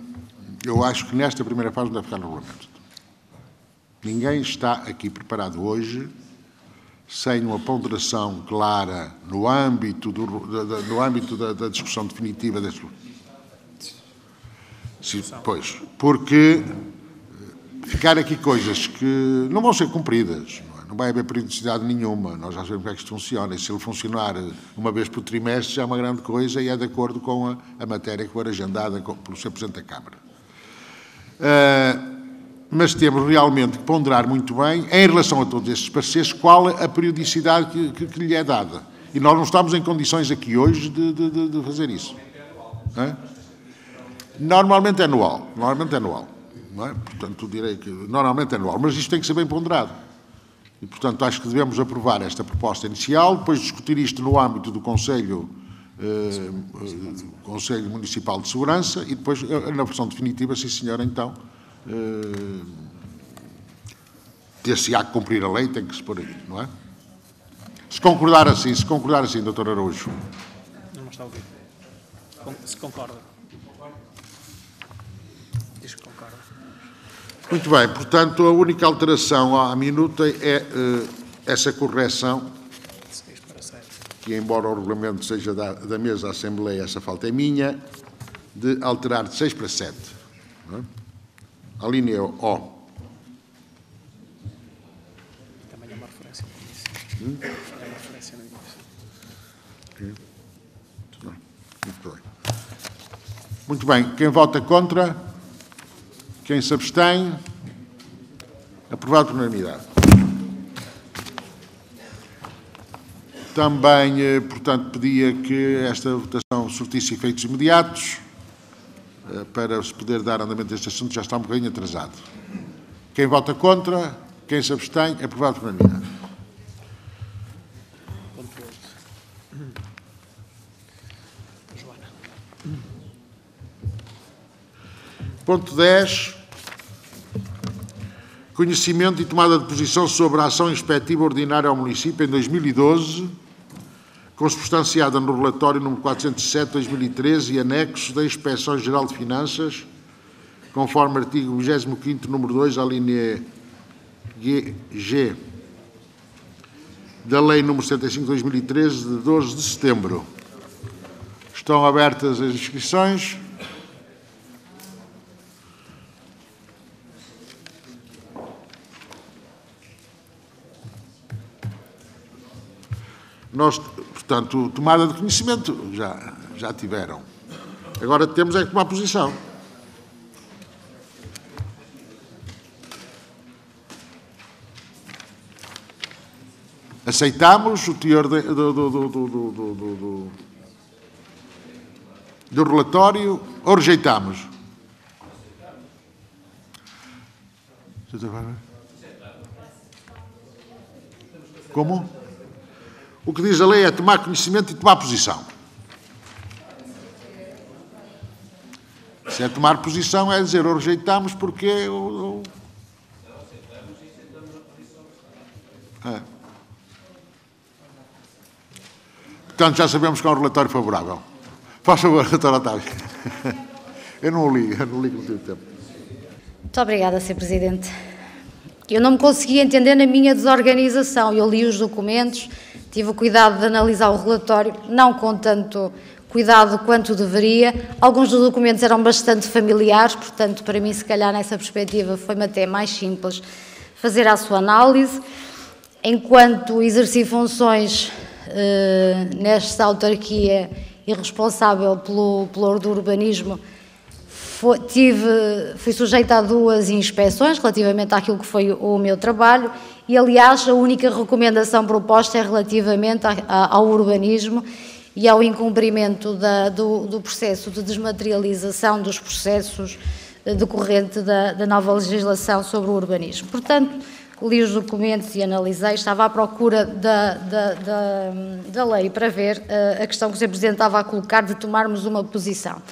eu acho que nesta primeira fase não deve ficar no regulamento. Ninguém está aqui preparado hoje sem uma ponderação clara no âmbito da discussão definitiva deste. Sim, pois, porque ficar aqui coisas que não vão ser cumpridas, não vai haver periodicidade nenhuma, nós já sabemos como é que isto funciona, e se ele funcionar uma vez por trimestre já é uma grande coisa e é de acordo com a matéria que for agendada pelo Sr. Presidente da Câmara. Mas temos realmente que ponderar muito bem, em relação a todos estes pareceres, qual a periodicidade que lhe é dada. E nós não estamos em condições aqui hoje de fazer isso. Normalmente é anual, não é? Portanto, direi que normalmente é anual, mas isto tem que ser bem ponderado. E, portanto, acho que devemos aprovar esta proposta inicial, depois discutir isto no âmbito do Conselho Municipal de Segurança e depois, na versão definitiva, sim senhor, então, ter-se-á que cumprir a lei, tem que se pôr aí, não é? Se concordar assim, Dr. Araújo. Não está a ouvir. Se concorda. Diz que concorda. Muito bem, portanto, a única alteração à minuta é essa correção, que embora o regulamento seja da mesa da Assembleia, essa falta é minha, de alterar de 6 para 7. Não é? A linha O. Também é uma referência no início. É uma referência no início. Muito bem. Muito bem. Quem vota contra? Quem se abstém? Aprovado por unanimidade. Também, portanto, pedia que esta votação surtisse efeitos imediatos para se poder dar andamento a este assunto, já está um bocadinho atrasado. Quem vota contra? Quem se abstém? Aprovado por unanimidade. Ponto 10. Conhecimento e tomada de posição sobre a ação inspectiva ordinária ao município em 2012, consubstanciada no relatório número 407/2013 e anexo da Inspeção-Geral de Finanças, conforme artigo 25º, número 2, a linha G da Lei número 75/2013, de 12 de setembro. Estão abertas as inscrições. Nós, portanto, tomada de conhecimento, já tiveram. Agora temos é que tomar posição. Aceitamos o teor do relatório ou rejeitamos? Como? O que diz a lei é tomar conhecimento e tomar posição. Se é tomar posição, é dizer ou rejeitamos porque... Portanto, já sabemos que é um relatório favorável. Faz favor, Dr. Otávio. Eu não o li com o tempo. Muito obrigada, Sr. Presidente. Eu não me conseguia entender na minha desorganização. Eu li os documentos, tive o cuidado de analisar o relatório, não com tanto cuidado quanto deveria. Alguns dos documentos eram bastante familiares, portanto, para mim, se calhar, nessa perspectiva, foi-me até mais simples fazer a sua análise. Enquanto exerci funções nesta autarquia e responsável pelo do urbanismo, fui sujeita a 2 inspeções relativamente àquilo que foi o meu trabalho e, aliás, a única recomendação proposta é relativamente ao urbanismo e ao incumprimento do processo de desmaterialização dos processos decorrente da nova legislação sobre o urbanismo. Portanto, li os documentos e analisei, estava à procura da lei para ver a questão que o Sr. Presidente estava a colocar de tomarmos uma posição.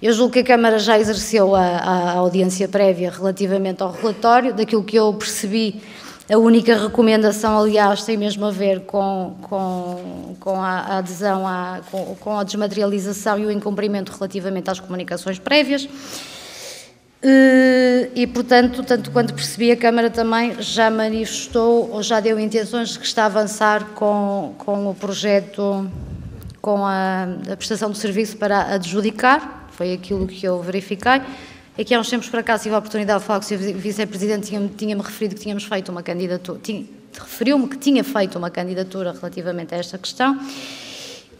Eu julgo que a Câmara já exerceu a audiência prévia relativamente ao relatório. Daquilo que eu percebi, a única recomendação, aliás, tem mesmo a ver com a adesão, com a desmaterialização e o incumprimento relativamente às comunicações prévias. E, portanto, tanto quanto percebi, a Câmara também já manifestou ou já deu intenções de que está a avançar com o projeto, com a prestação de serviço para adjudicar. Foi aquilo que eu verifiquei. Aqui há uns tempos para cá tive a oportunidade de falar com o Sr. Vice-Presidente, tinha-me referido que tínhamos feito uma candidatura, referiu-me que tinha feito uma candidatura relativamente a esta questão.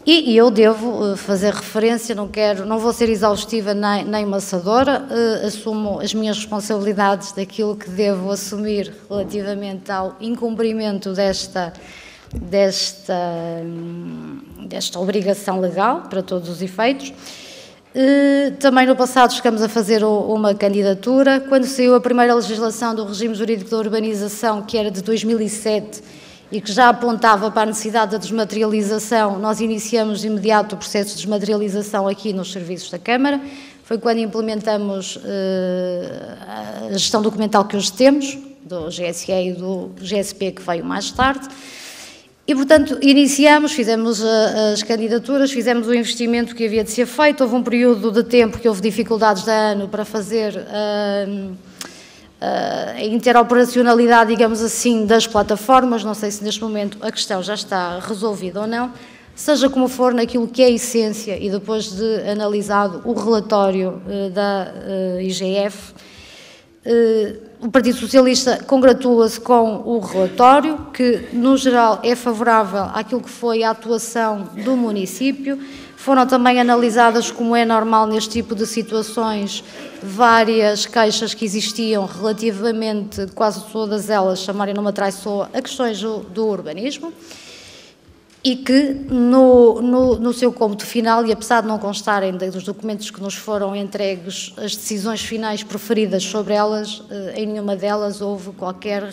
E eu devo fazer referência, não vou ser exaustiva nem maçadora, assumo as minhas responsabilidades daquilo que devo assumir relativamente ao incumprimento desta obrigação legal, para todos os efeitos. Também no passado chegamos a fazer uma candidatura. Quando saiu a primeira legislação do regime jurídico da urbanização, que era de 2007, e que já apontava para a necessidade da desmaterialização, nós iniciamos de imediato o processo de desmaterialização aqui nos serviços da Câmara. Foi quando implementamos a gestão documental que hoje temos, do GSE e do GSP, que veio mais tarde. E, portanto, iniciamos, fizemos as candidaturas, fizemos o investimento que havia de ser feito. Houve um período de tempo que houve dificuldades de ano para fazer a interoperacionalidade, digamos assim, das plataformas. Não sei se neste momento a questão já está resolvida ou não. Seja como for, naquilo que é a essência, e depois de analisado o relatório da IGF, o Partido Socialista congratula-se com o relatório, que, no geral, é favorável àquilo que foi a atuação do município. Foram também analisadas, como é normal neste tipo de situações, várias queixas que existiam relativamente, quase todas elas, chamarem numa traiçoa, a questões do urbanismo, e que no seu cômputo final, e apesar de não constarem dos documentos que nos foram entregues as decisões finais proferidas sobre elas, em nenhuma delas houve qualquer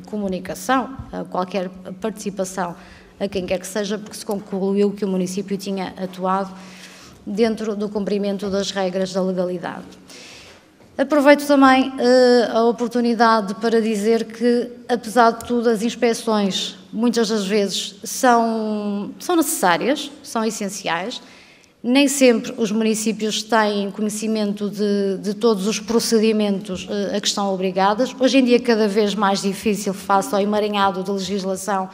comunicação, qualquer participação a quem quer que seja, porque se concluiu que o município tinha atuado dentro do cumprimento das regras da legalidade. Aproveito também a oportunidade para dizer que, apesar de tudo, as inspeções, muitas das vezes, são necessárias, são essenciais. Nem sempre os municípios têm conhecimento de todos os procedimentos a que estão obrigadas. Hoje em dia, cada vez mais difícil face ao emaranhado de legislação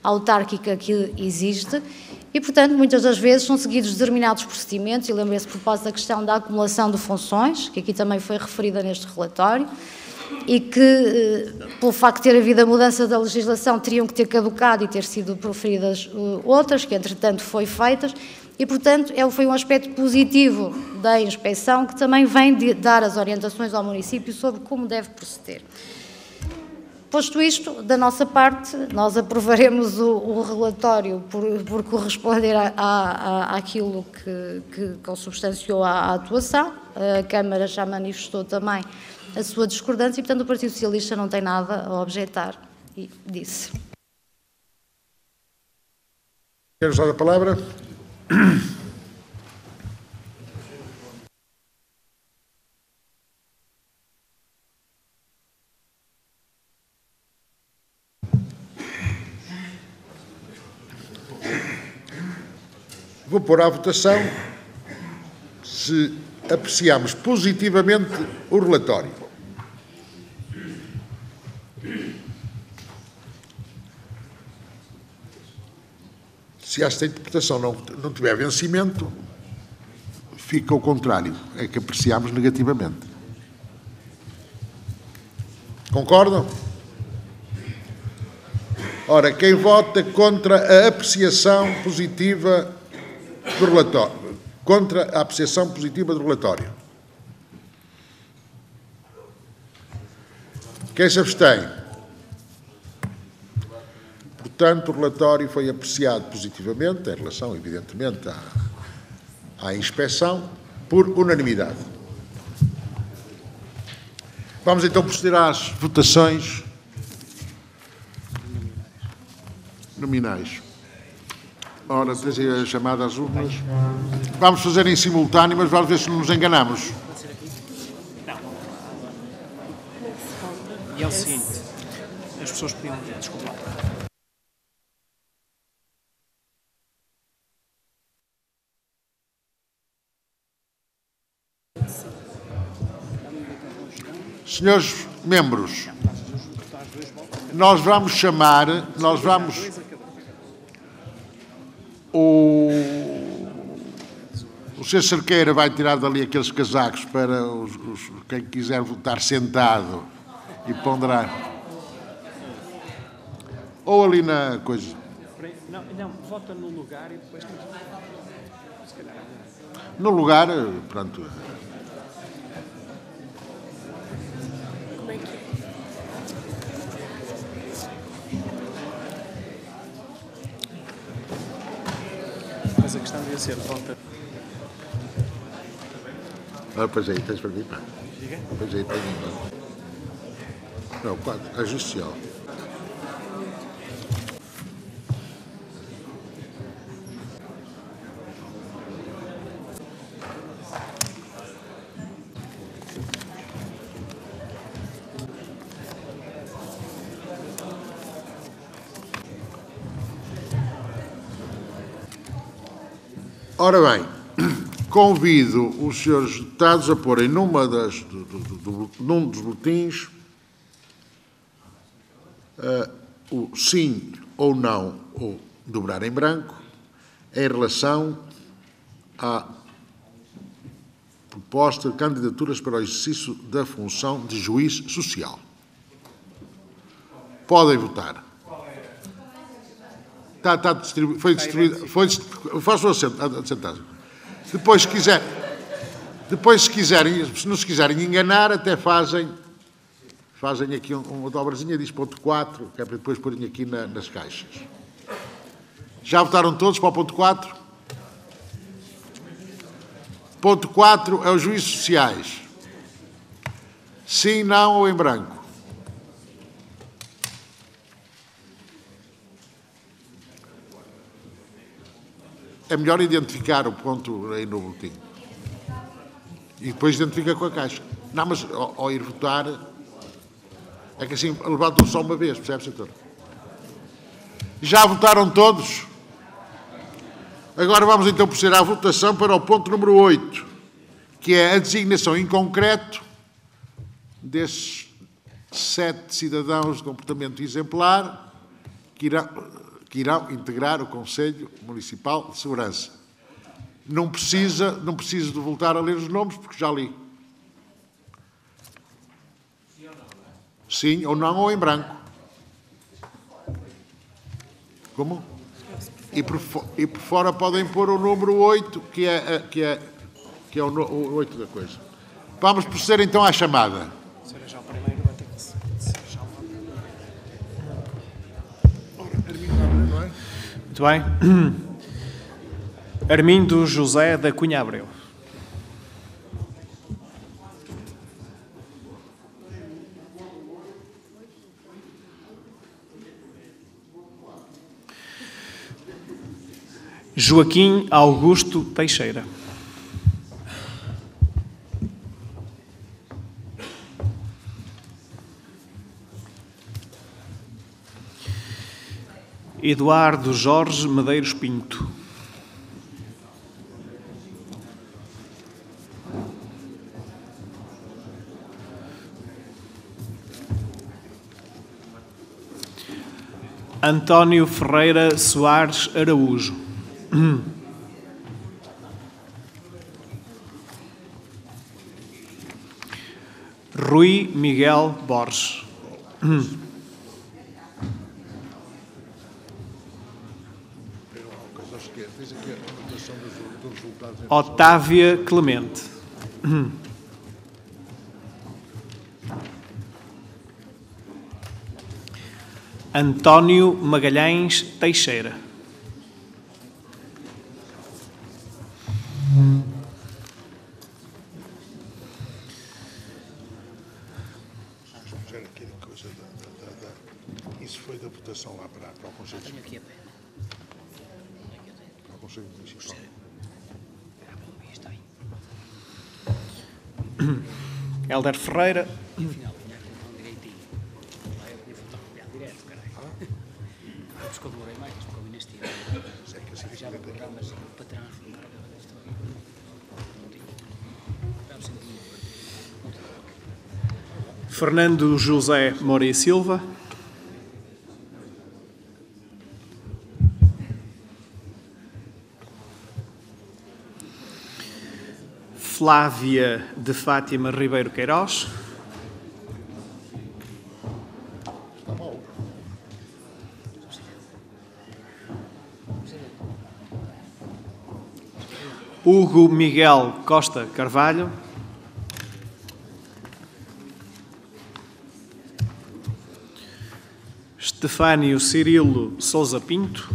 autárquica que existe. E, portanto, muitas das vezes são seguidos determinados procedimentos, e lembro-se a propósito da questão da acumulação de funções, que aqui também foi referida neste relatório, e que, pelo facto de ter havido a mudança da legislação, teriam que ter caducado e ter sido proferidas outras, que entretanto foi feitas, e, portanto, foi um aspecto positivo da inspeção, que também vem dar as orientações ao município sobre como deve proceder. Posto isto, da nossa parte, nós aprovaremos o relatório por corresponder àquilo que consubstanciou à atuação. A Câmara já manifestou também a sua discordância e, portanto, o Partido Socialista não tem nada a objetar e disse. Quer usar a palavra? Vou pôr à votação se apreciamos positivamente o relatório. Se esta interpretação não tiver vencimento, fica o contrário, é que apreciamos negativamente. Concordam? Ora, quem vota contra a apreciação positiva do relatório? Contra a apreciação positiva do relatório? Quem se abstém? Portanto, o relatório foi apreciado positivamente, em relação, evidentemente, à inspeção, por unanimidade. Vamos então proceder às votações nominais. Ora, tens a chamada às urnas. Vamos fazer em simultâneo, mas vamos ver se não nos enganamos. E é o seguinte, as pessoas podiam ver, desculpa. Senhores membros, nós vamos chamar, o Sr. Cerqueira vai tirar dali aqueles casacos para quem quiser votar sentado e ponderar. Ou ali na coisa. Não, vota no lugar e depois... No lugar, pronto. Mas a questão devia ser vota... Pois aí, tens para mim, pá. Diga? Pois aí, tens para mim. Não, a judicial. Ora bem, convido os senhores deputados a porem num dos boletins o sim ou não, ou dobrar em branco, em relação à proposta de candidaturas para o exercício da função de juiz social. Podem votar. Está distribuído, foi distribuído, faço o assentado. Depois, se quiserem, se não se quiserem enganar, até fazem aqui uma dobrazinha, diz ponto 4, que é para depois porem aqui nas caixas. Já votaram todos para o ponto 4? Ponto 4 é os juízes sociais. Sim, não ou em branco? É melhor identificar o ponto aí no boletim. E depois identifica com a caixa. Não, mas ao ir votar, é que assim levantam só uma vez, percebe, senhor? Já votaram todos? Agora vamos então proceder à votação para o ponto número 8, que é a designação em concreto desses 7 cidadãos de comportamento exemplar que irão integrar o Conselho Municipal de Segurança. Não preciso de voltar a ler os nomes, porque já li. Sim ou não, ou em branco. Como? E por fora podem pôr o número 8, que é o 8 da coisa. Vamos proceder então à chamada. Muito bem. Armindo José da Cunha Abreu. Joaquim Augusto Teixeira. Eduardo Jorge Medeiros Pinto. António Ferreira Soares Araújo. Rui Miguel Borges. Otávia Clemente. António Magalhães Teixeira. Isso foi da votação lá para o Conselho. Tenho aqui a pé. Para o Conselho Municipal. Hélder Ferreira. Fernando José Moura e Silva. Flávia de Fátima Ribeiro Queiroz. Hugo Miguel Costa Carvalho. Estefânio Cirilo Sousa Pinto.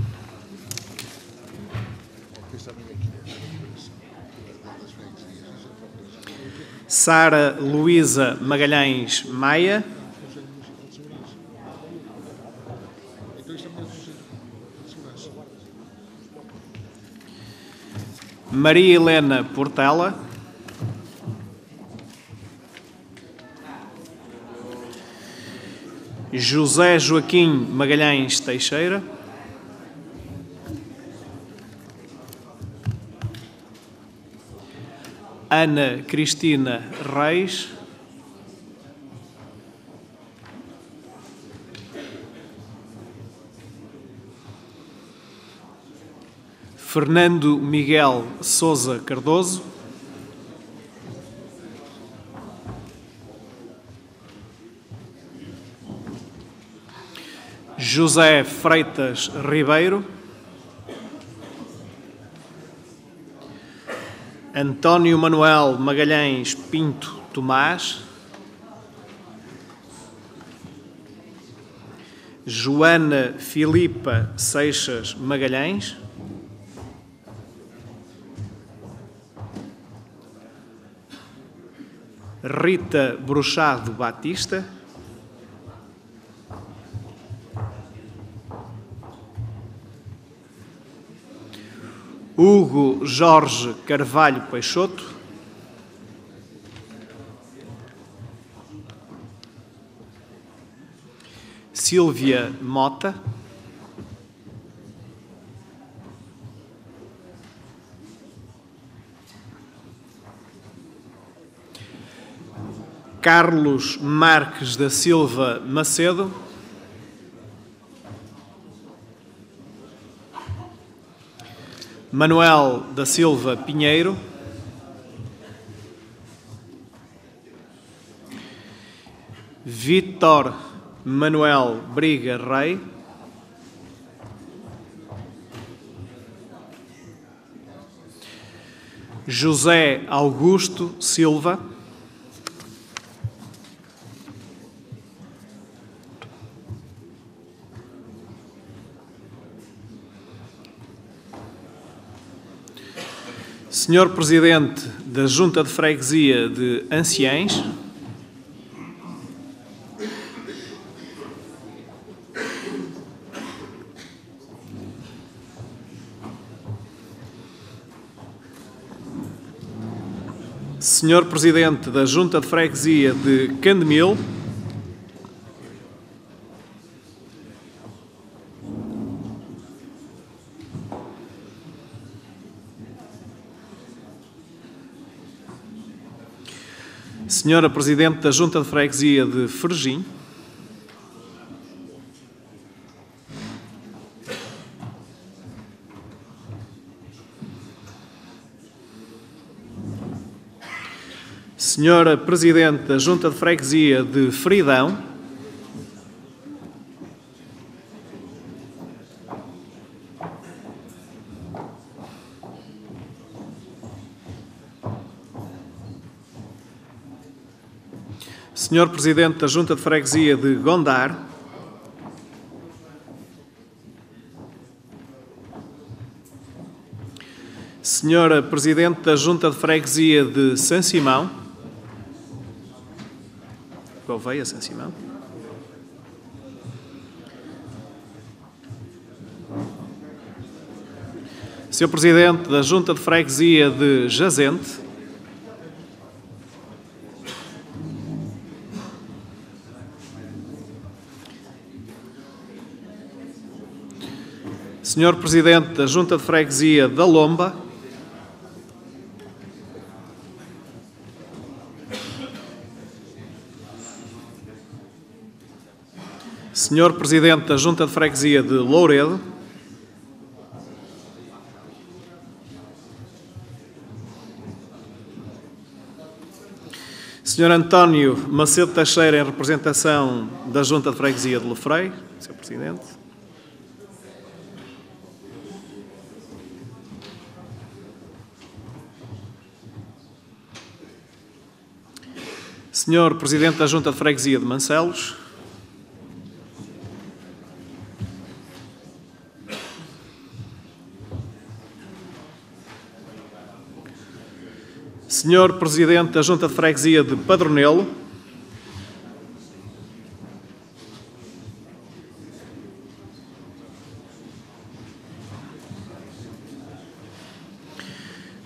Sara Luísa Magalhães Maia. Maria Helena Portela. José Joaquim Magalhães Teixeira. Ana Cristina Reis. Fernando Miguel Sousa Cardoso. José Freitas Ribeiro. António Manuel Magalhães Pinto Tomás. Joana Filipa Seixas Magalhães. Rita Bruchado Batista. Hugo Jorge Carvalho Peixoto. Sílvia Mota. Carlos Marques da Silva Macedo. Manuel da Silva Pinheiro. Vítor Manuel Briga Rei. José Augusto Silva. Senhor Presidente da Junta de Freguesia de Anciães. Senhor Presidente da Junta de Freguesia de Candemil. Senhora Presidente da Junta de Freguesia de Fergim. Senhora Presidente da Junta de Freguesia de Fridão. Senhor Presidente da Junta de Freguesia de Gondar. Senhora Presidente da Junta de Freguesia de São Simão. Gouveia, São Simão. Senhor Presidente da Junta de Freguesia de Jazente. Senhor Presidente da Junta de Freguesia da Lomba. Senhor Presidente da Junta de Freguesia de Louredo. Senhor António Macedo Teixeira, em representação da Junta de Freguesia de Lefrei. Senhor Presidente. Senhor Presidente da Junta de Freguesia de Mancelos. Senhor Presidente da Junta de Freguesia de Padronelo.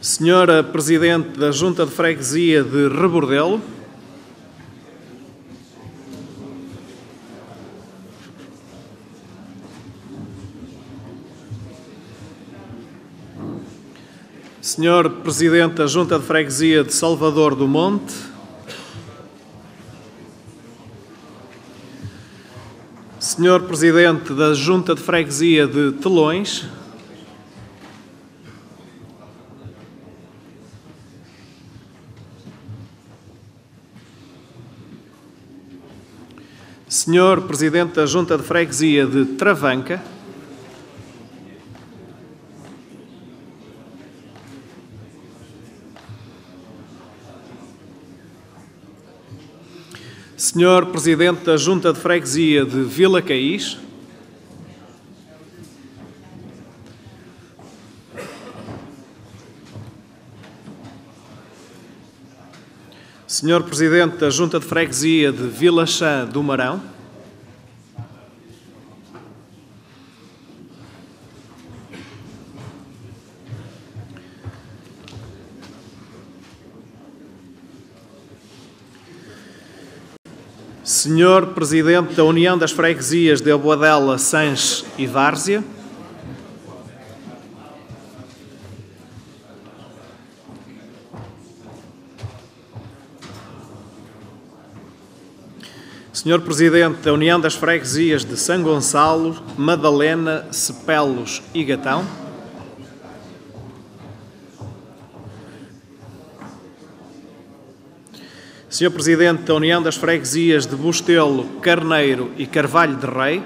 Senhora Presidente da Junta de Freguesia de Rebordelo. Senhor Presidente da Junta de Freguesia de Salvador do Monte. Senhor Presidente da Junta de Freguesia de Telões. Senhor Presidente da Junta de Freguesia de Travanca. Senhor Presidente da Junta de Freguesia de Vila Caís. Senhor Presidente da Junta de Freguesia de Vila Chã do Marão. Senhor Presidente da União das Freguesias de Aboadela, Sanches e Várzea. Senhor Presidente da União das Freguesias de São Gonçalo, Madalena, Cepelos e Gatão. Senhor Presidente da União das Freguesias de Bustelo, Carneiro e Carvalho de Rei.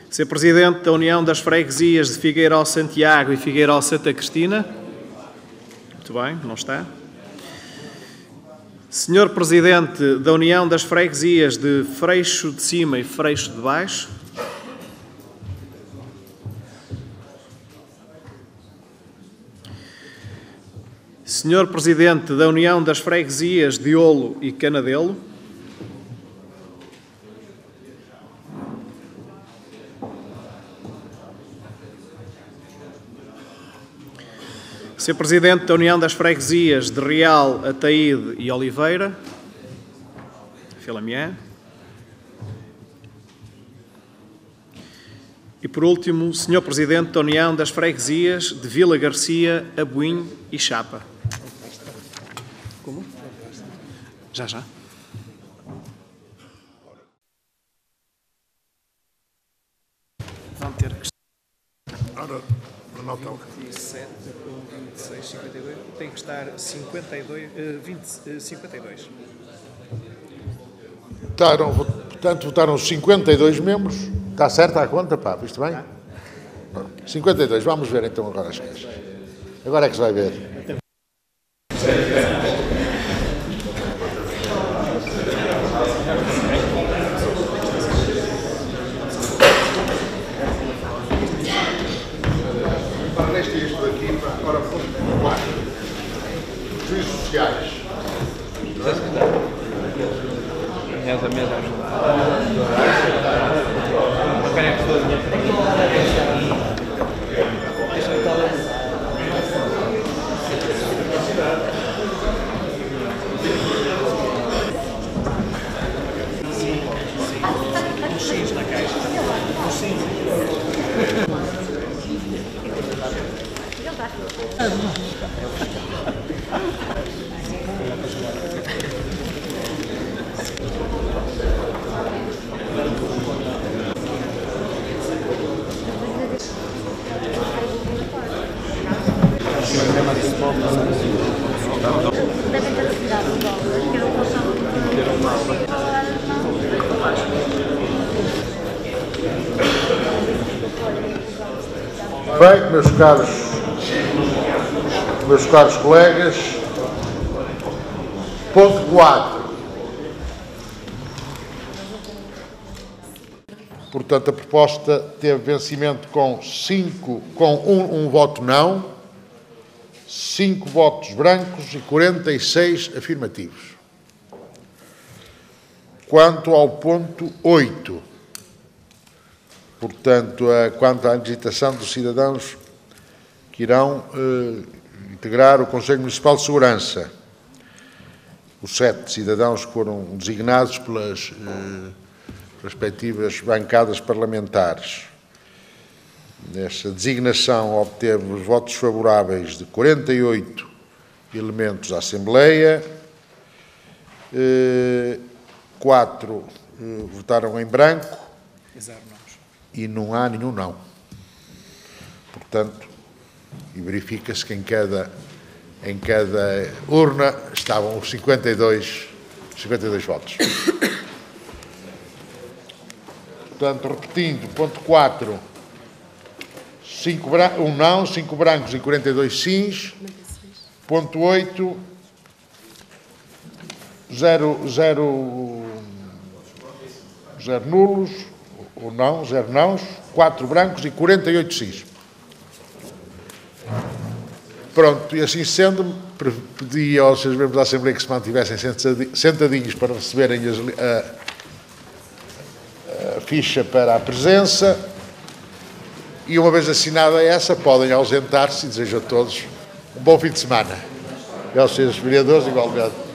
Senhor Presidente da União das Freguesias de Figueiró Santiago e Figueiró Santa Cristina. Muito bem, não está. Senhor Presidente da União das Freguesias de Freixo de Cima e Freixo de Baixo. Senhor Presidente da União das Freguesias de Olo e Canadelo. Senhor Presidente da União das Freguesias de Real, Ataíde e Oliveira. Filamié. E, por último, Senhor Presidente da União das Freguesias de Vila Garcia, Abuim e Chapa. Como? Já. Vão ter que... Ora, anota. 27 com 26, 52. Tem que estar 52, 52. Portanto, votaram 52 membros. Está certa a conta, pá? Viste bem? 52. Vamos ver então agora as queixas. Agora é que se vai ver. Agora, juízes sociais. Devem ter retirado o dólar, que era o Bem, meus caros colegas, ponto 4. Portanto, a proposta teve vencimento com um voto não, 5 votos brancos e 46 afirmativos. Quanto ao ponto 8, portanto, quanto à agitação dos cidadãos que irão integrar o Conselho Municipal de Segurança, os 7 cidadãos que foram designados pelas respectivas bancadas parlamentares. Nesta designação obteve os votos favoráveis de 48 elementos da Assembleia, 4 votaram em branco e não há nenhum não. Portanto, e verifica-se que em cada urna estavam os 52 votos. Portanto, repetindo, ponto 4, 1 não, 5 brancos e 42 sims. Ponto 8, 0 nulos, ou não, 0 nãos, 4 brancos e 48 sims. Pronto, e assim sendo, pedi aos seus membros da Assembleia que se mantivessem sentadinhos para receberem a ficha para a presença. E uma vez assinada essa, podem ausentar-se e desejo a todos um bom fim de semana. E aos senhores vereadores, igualmente.